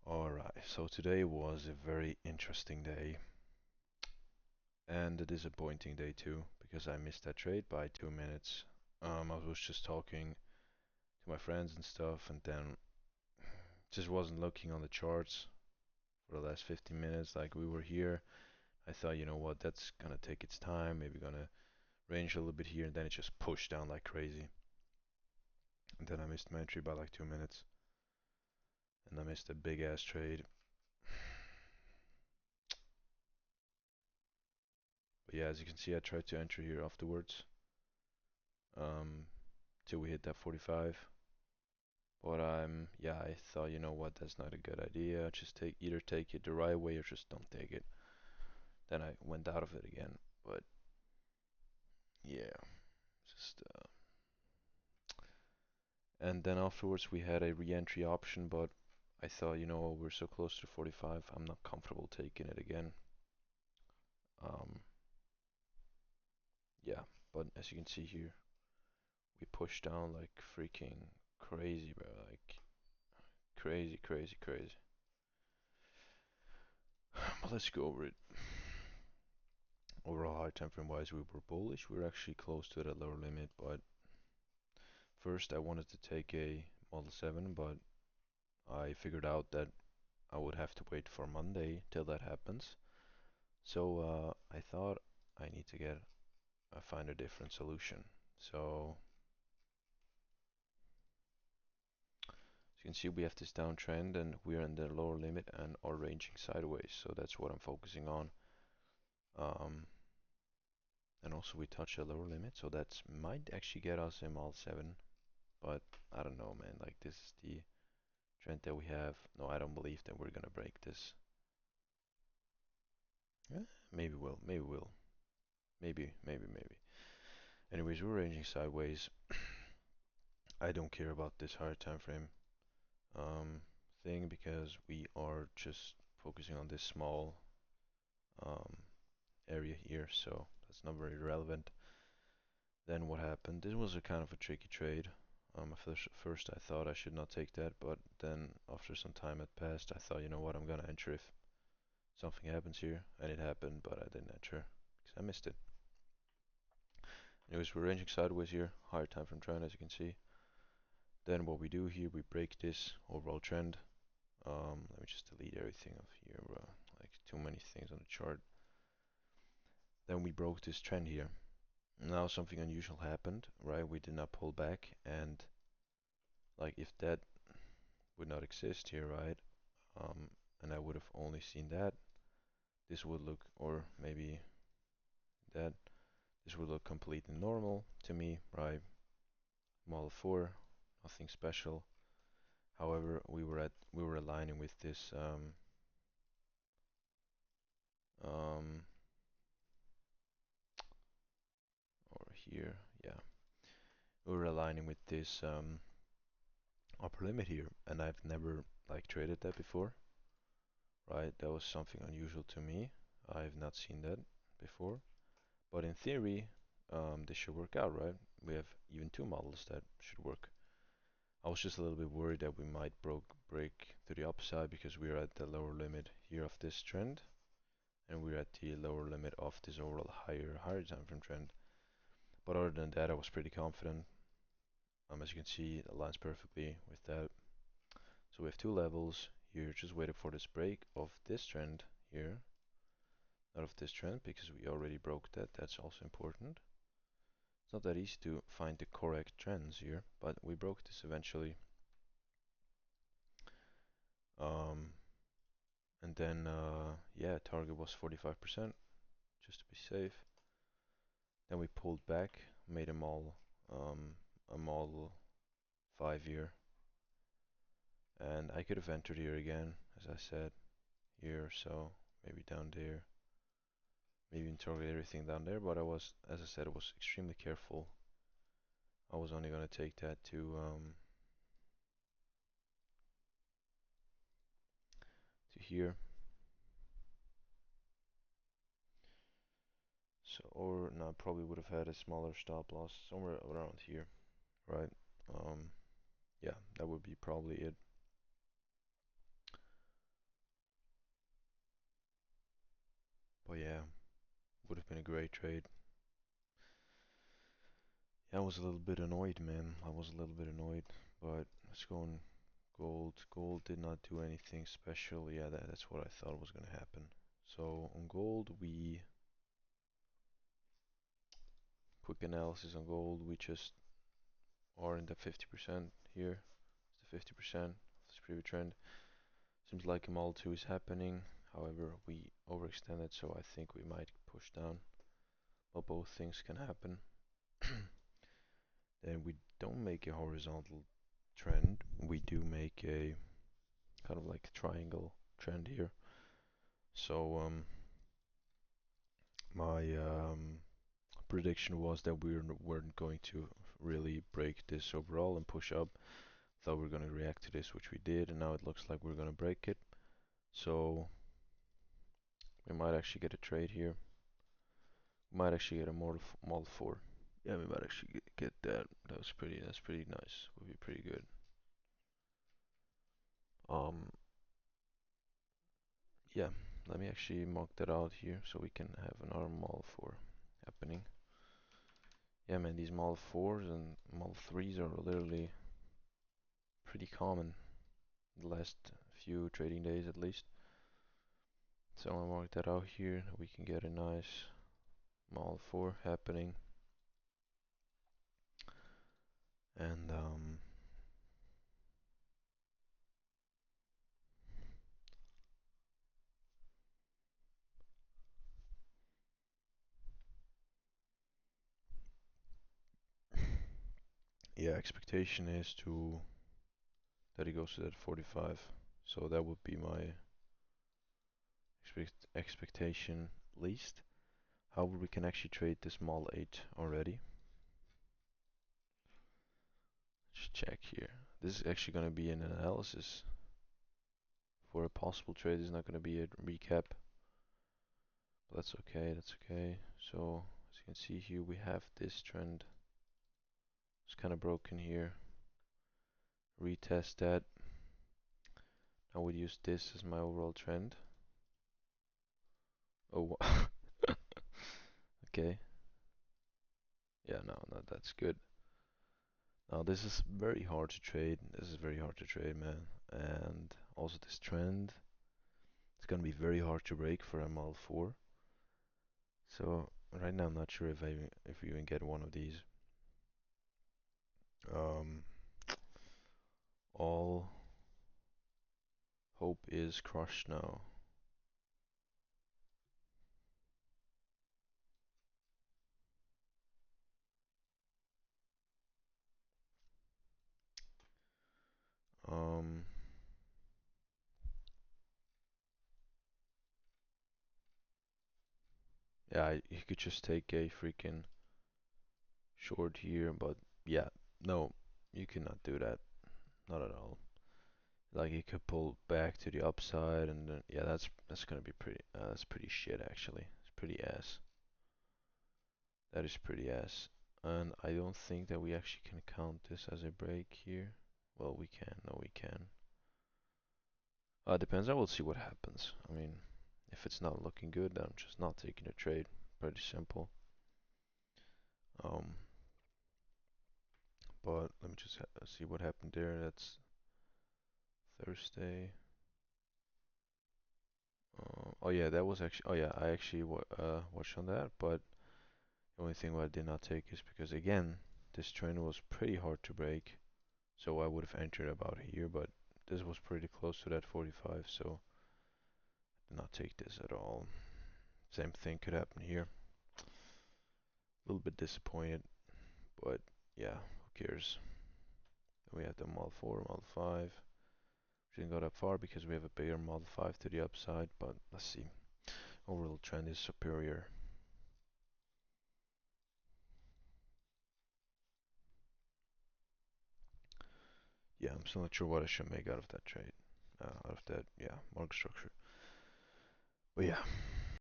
Alright, so today was a very interesting day and a disappointing day too because I missed that trade by 2 minutes. I was just talking to my friends and stuff and then just wasn't looking on the charts for the last 15 minutes like we were here. I thought, you know what, that's gonna take its time, maybe gonna range a little bit here and then it just pushed down like crazy. And then I missed my entry by like 2 minutes and I missed a big ass trade. But yeah, as you can see, I tried to enter here afterwards. Um, till we hit that 45. But yeah, I thought, you know what, that's not a good idea. Just either take it the right way or just don't take it. Then I went out of it again. But yeah, just and then afterwards we had a re-entry option, but I thought, you know, we're so close to 45, I'm not comfortable taking it again. Um, yeah, but as you can see here, we pushed down like freaking crazy, bro. Like crazy, crazy, crazy. But let's go over it. Overall high time frame wise, we were bullish. We were actually close to that lower limit, but first I wanted to take a Model 7, but I figured out that I would have to wait for Monday till that happens. So I thought I need to find a different solution. So as you can see, we have this downtrend and we're in the lower limit and are ranging sideways. So that's what I'm focusing on. Um, and also we touch a lower limit, so that might actually get us a Model 7. But I don't know, man. Like this is the trend that we have. No, I don't believe that we're gonna break this. Yeah, maybe we'll, maybe we'll, maybe. Anyways, we're ranging sideways. I don't care about this higher time frame um, thing because we are just focusing on this small um, area here, so that's not very relevant. Then what happened? This was a kind of a tricky trade. First I thought I should not take that, but then after some time had passed, I thought, you know what, I'm gonna enter if something happens here, and it happened, but I didn't enter because I missed it. Anyways, we're ranging sideways here, higher time from trend as you can see. Then what we do here, we break this overall trend. Let me just delete everything off here, like too many things on the chart. Then we broke this trend here. Now something unusual happened, right? We did not pull back, and like if that would not exist here, right? And I would have only seen that, this would look, or maybe that, this would look completely normal to me, right? Model 4, nothing special. However, we were aligning with this um, or here, yeah, we were aligning with this upper limit here, and I've never like traded that before, right? That was something unusual to me. I've not seen that before, but in theory, this should work out, right? We have even two models that should work. I was just a little bit worried that we might break to the upside because we're at the lower limit here of this trend, and we're at the lower limit of this overall higher time frame trend. But other than that, I was pretty confident. As you can see, it aligns perfectly with that. So we have two levels here, just waiting for this break of this trend here, not of this trend because we already broke that. That's also important. It's not that easy to find the correct trends here, but we broke this eventually. Um, and then, yeah, target was 45%, just to be safe. Then we pulled back, made them all a model 5 year, and I could have entered here again, as I said, here or so, maybe down there, maybe even target everything down there. But I was, as I said, I was extremely careful. I was only gonna take that to here. So, or no, I probably would have had a smaller stop loss somewhere around here, right? Yeah, that would be probably it. Would have been a great trade. Yeah, I was a little bit annoyed, man. I was a little bit annoyed, but let's go on gold. Gold did not do anything special. Yeah, that's what I thought was gonna happen. So on gold, we quick analysis on gold. We just are in the 50% here. It's the 50% of this previous trend. Seems like a Model 2 is happening. However, we overextended, so I think we might push down. Well, both things can happen. Then we don't make a horizontal trend. We do make a kind of like a triangle trend here. So my prediction was that we weren't going to really break this overall and push up. Thought we were going to react to this, which we did, and now it looks like we're going to break it. So we might actually get a trade here. We might actually get a Model 4. Yeah, we might actually get that. That's pretty nice. Would be pretty good. Um, yeah, let me actually mark that out here so we can have another Model 4 happening. Yeah, man, these Model 4s and Model 3s are literally pretty common the last few trading days at least. So I'll mark that out here. We can get a nice Model 4 happening. And yeah, expectation is to that it goes to that 45. So that would be my expectation least. However, we can actually trade this Model 8 already. Just check here. This is actually going to be an analysis for a possible trade. It's not going to be a recap. But that's okay, that's okay. So, as you can see here, we have this trend. It's kind of broken here. Retest that. I would use this as my overall trend. Oh, okay. Yeah, no, that's good. Now this is very hard to trade. This is very hard to trade, man. And also this trend, it's gonna be very hard to break for a Model 4. So right now I'm not sure if we even get one of these. Um, all hope is crushed now. Um, yeah, you could just take a freaking short here, but yeah, no, you cannot do that. Not at all. Like you could pull back to the upside, and then, yeah, that's gonna be pretty. That's pretty shit actually. It's pretty ass. That is pretty ass. And I don't think that we actually can count this as a break here. Well, we can. No, we can. Depends. I will see what happens. I mean, if it's not looking good, then I'm just not taking a trade. Pretty simple. Um, but let me just see what happened there. That's Thursday. Oh yeah, that was actually. Oh yeah, I actually watched on that. But the only thing why I did not take is because again, this trend was pretty hard to break. So I would have entered about here, but this was pretty close to that 45, so did not take this at all. Same thing could happen here. A little bit disappointed, but yeah, who cares? Then we have the Model 4, Model 5. We didn't go that far because we have a bigger Model 5 to the upside, but let's see. Overall trend is superior. Yeah, I'm still not sure what I should make out of that trade. Out of that, yeah, market structure. But yeah.